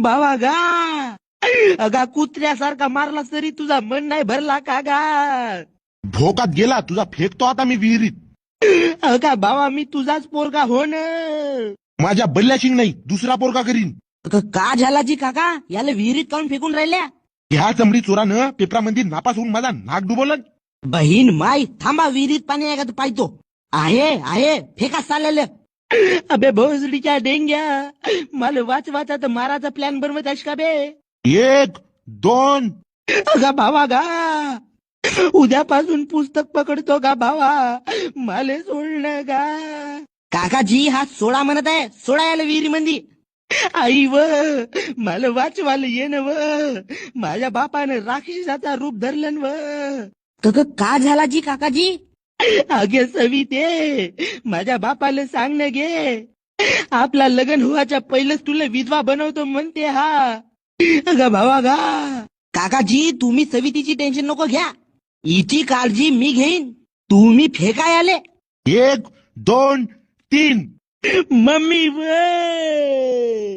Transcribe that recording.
बाबा गा अगा कुत्र्यासारखा मारला तरी तुझा मन नाही भरला का गा? भोकात गेला तुझा फेकतो आता मी विहिरीत. अगा बाबा मी तुझाच पोरगा हो न. माझ्या बल्ल्याशिंग नाही दुसरा पोरगा करीन. का झाला जी काका याला विहिरीत काऊन फेकून राहिल्या? ह्या चमडी चोरानं पेपरामध्ये नापास होऊन माझा नाक डुबवलं. बहीण माई थांबा विहिरीत पाणी आहे का पाहतो. आहे फेका चाललेलं. अबे भोसडीच्या डेंग्या मला वाचवाचा तर माराचा प्लॅन बनवत आहेस का बे? 1 2 अगा भावा गा उद्यापासून पुस्तक पकडतो का भावा? मला सोडणं गा. काकाजी हा सोडा म्हणत आहे. सोडा याला विहिरी मंदी. आई व मला वाचवायला येणं व माझ्या बापानं राक्षसाचा रूप धरलं व. का झाला जी काकाजी? अगे सविते माझ्या बापाला सांगणं गे आपला लग्न व्हायच्या पहिलेच तुला विधवा बनवतो म्हणते हा. अगं भावा गा काकाजी तुम्ही सवितीची टेन्शन नको घ्या. हिची काळजी मी घेईन. तुम्ही फेकाय आले. 1 2 3 मम्मी व